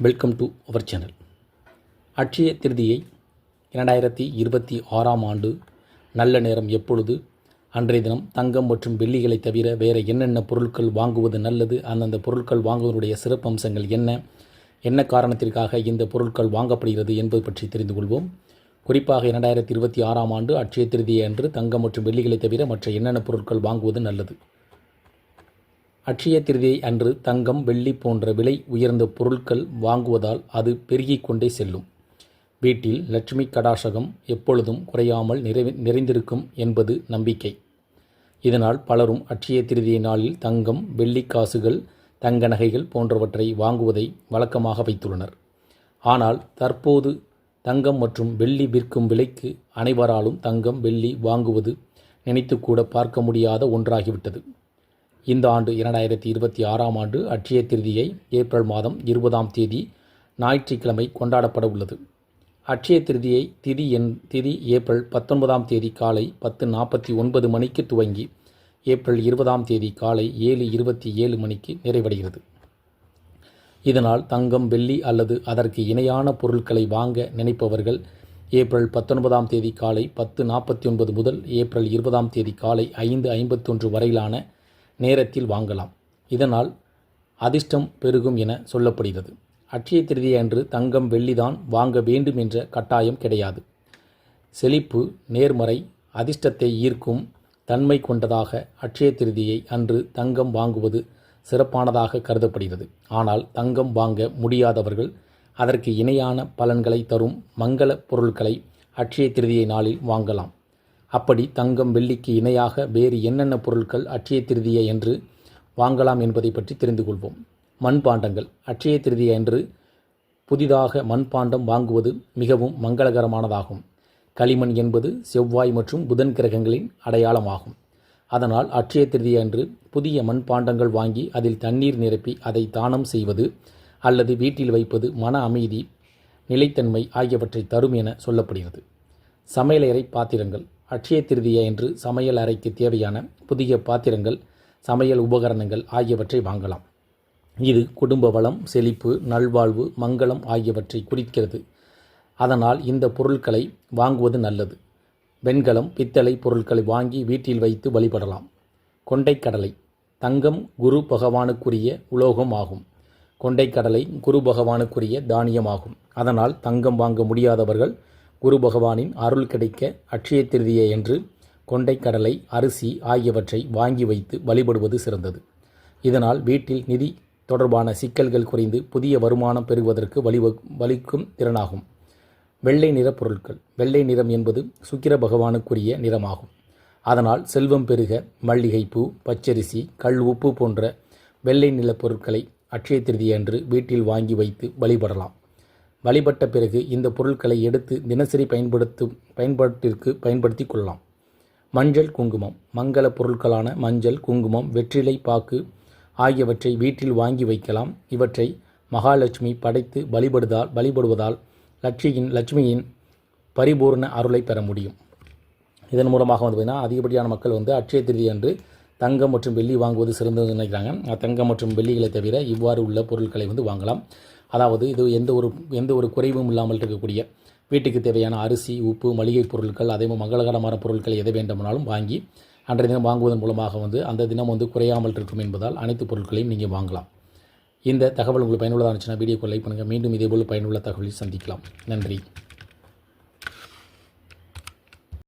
Welcome to our channel. Akshaya Tritiya 2026 ஆண்டு நல்ல நேரம் எப்பொழுது? அன்றைய தினம் தங்கம் மற்றும் வெள்ளிகளை தவிர வேறு என்னென்ன பொருட்கள் வாங்குவது நல்லது? அந்தந்த பொருட்கள் வாங்குவதனுடைய சிறப்பம்சங்கள் என்ன காரணத்திற்காக இந்த பொருட்கள் வாங்கப்படுகிறது என்பது பற்றி தெரிந்து கொள்வோம். குறிப்பாக 2026 ஆண்டு அட்சய திருதியை அன்று தங்கம் மற்றும் வெள்ளிகளை தவிர மற்ற என்னென்ன பொருட்கள் வாங்குவது நல்லது? அட்சய திருதியை அன்று தங்கம், வெள்ளி போன்ற விலை உயர்ந்த பொருட்கள் வாங்குவதால் அது பெருகிக் கொண்டே செல்லும். வீட்டில் லட்சுமி கடாசகம் எப்பொழுதும் குறையாமல் நிறைந்திருக்கும் என்பது நம்பிக்கை. இதனால் பலரும் அட்சய திருதியை நாளில் தங்கம், வெள்ளி காசுகள், தங்க நகைகள் போன்றவற்றை வாங்குவதை வழக்கமாக வைத்துள்ளனர். ஆனால் தற்போது தங்கம் மற்றும் வெள்ளி விற்கும் விலைக்கு அனைவராலும் தங்கம், வெள்ளி வாங்குவது நினைத்து கூட பார்க்க முடியாத ஒன்றாகிவிட்டது. இந்த ஆண்டு 2026 ஆண்டு அட்சய திருதியை ஏப்ரல் மாதம் 20ஆம் தேதி ஞாயிற்றுக்கிழமை கொண்டாடப்பட உள்ளது. அட்சய திருதியை திதி ஏப்ரல் 19ஆம் தேதி காலை 10:49 மணிக்கு துவங்கி ஏப்ரல் 20ஆம் தேதி காலை 7:27 மணிக்கு நிறைவடைகிறது. இதனால் தங்கம், வெள்ளி அல்லது அதற்கு இணையான பொருட்களை வாங்க நினைப்பவர்கள் ஏப்ரல் 19ஆம் தேதி காலை 10:49 முதல் ஏப்ரல் 20ஆம் தேதி காலை 5:51 வரையிலான நேரத்தில் வாங்கலாம். இதனால் அதிர்ஷ்டம் பெருகும் என சொல்லப்படுகிறது. அட்சய திருதியை அன்று தங்கம், வெள்ளிதான் வாங்க வேண்டும் என்ற கட்டாயம் கிடையாது. செழிப்பு, நேர்மறை, அதிர்ஷ்டத்தை ஈர்க்கும் தன்மை கொண்டதாக அட்சய திருதியை அன்று தங்கம் வாங்குவது சிறப்பானதாக கருதப்படுகிறது. ஆனால் தங்கம் வாங்க முடியாதவர்கள் அதற்கு இணையான பலன்களை தரும் மங்கள பொருட்களை அட்சய திருதியை நாளில் வாங்கலாம். அப்படி தங்கம், வெள்ளிக்கு இணையாக வேறு என்னென்ன பொருட்கள் அட்சய திருதியை என்று வாங்கலாம் என்பதை பற்றி தெரிந்து கொள்வோம். மண்பாண்டங்கள். அட்சய திருதியை அன்று புதிதாக மண்பாண்டம் வாங்குவது மிகவும் மங்களகரமானதாகும். களிமண் என்பது செவ்வாய் மற்றும் புதன் கிரகங்களின் அடையாளமாகும். அதனால் அட்சய திருதியை அன்று புதிய மண்பாண்டங்கள் வாங்கி அதில் தண்ணீர் நிரப்பி அதை தானம் செய்வது அல்லது வீட்டில் வைப்பது மன அமைதி, நிலைத்தன்மை ஆகியவற்றை தரும் என சொல்லப்படுகிறது. சமையலறை பாத்திரங்கள். அட்சய திருதியை அன்று சமையல் அறைக்கு தேவையான புதிய பாத்திரங்கள், சமையல் உபகரணங்கள் ஆகியவற்றை வாங்கலாம். இது குடும்ப வளம், செழிப்பு, நல்வாழ்வு, மங்களம் ஆகியவற்றை குறிக்கிறது. அதனால் இந்த பொருட்களை வாங்குவது நல்லது. வெண்கலம், பித்தளை பொருட்களை வாங்கி வீட்டில் வைத்து வழிபடலாம். கொண்டைக்கடலை. தங்கம் குரு பகவானுக்குரிய உலோகம் ஆகும். கொண்டைக்கடலை குரு பகவானுக்குரிய தானியமாகும். அதனால் தங்கம் வாங்க முடியாதவர்கள் குரு பகவானின் அருள் கிடைக்க அட்சய திருதியை என்று கொண்டைக்கடலை, அரிசி ஆகியவற்றை வாங்கி வைத்து வழிபடுவது சிறந்தது. இதனால் வீட்டில் நிதி தொடர்பான சிக்கல்கள் குறைந்து புதிய வருமானம் பெறுவதற்கு வழிக்கும் திறனாகும். வெள்ளை நிற பொருட்கள். வெள்ளை நிறம் என்பது சுக்கிர பகவானுக்குரிய நிறமாகும். அதனால் செல்வம் பெருக மல்லிகைப்பூ, பச்சரிசி, கல் உப்பு போன்ற வெள்ளை நில பொருட்களை அட்சய திருதியை அன்று வீட்டில் வாங்கி வைத்து வழிபடலாம். வழிபட்ட பிறகு இந்த பொருட்களை எடுத்து தினசரி பயன்பாட்டிற்கு பயன்படுத்தி கொள்ளலாம். மஞ்சள், குங்குமம். மங்கள பொருட்களான மஞ்சள், குங்குமம், வெற்றிலை பாக்கு ஆகியவற்றை வீட்டில் வாங்கி வைக்கலாம். இவற்றை மகாலட்சுமி படைத்து வழிபடுவதால் லட்சுமியின் பரிபூர்ண அருளை பெற முடியும். இதன் மூலமாக பார்த்திங்கன்னா அதிகப்படியான மக்கள் அட்சய திருதியை அன்று தங்கம் மற்றும் வெள்ளி வாங்குவது சிறந்ததுன்னு நினைக்கிறாங்க. தங்கம் மற்றும் வெள்ளிகளை தவிர இவ்வாறு உள்ள பொருட்களை வாங்கலாம். அதாவது இது எந்த ஒரு குறைவும் இல்லாமல் இருக்கக்கூடிய வீட்டுக்கு தேவையான அரிசி, உப்பு, மளிகை பொருட்கள், அதே மங்களகரமான பொருட்கள் எதை வேண்டுமானாலும் வாங்கி அன்றைய தினம் வாங்குவதன் மூலமாக அந்த தினம் குறையாமல் இருக்கும் என்பதால் அனைத்து பொருட்களையும் நீங்கள் வாங்கலாம். இந்த தகவல் உங்களுக்கு பயனுள்ளதாக இருந்துச்சுன்னா வீடியோக்கு லைக் பண்ணுங்கள். மீண்டும் இதேபோல் பயனுள்ள தகவலில் சந்திக்கலாம். நன்றி.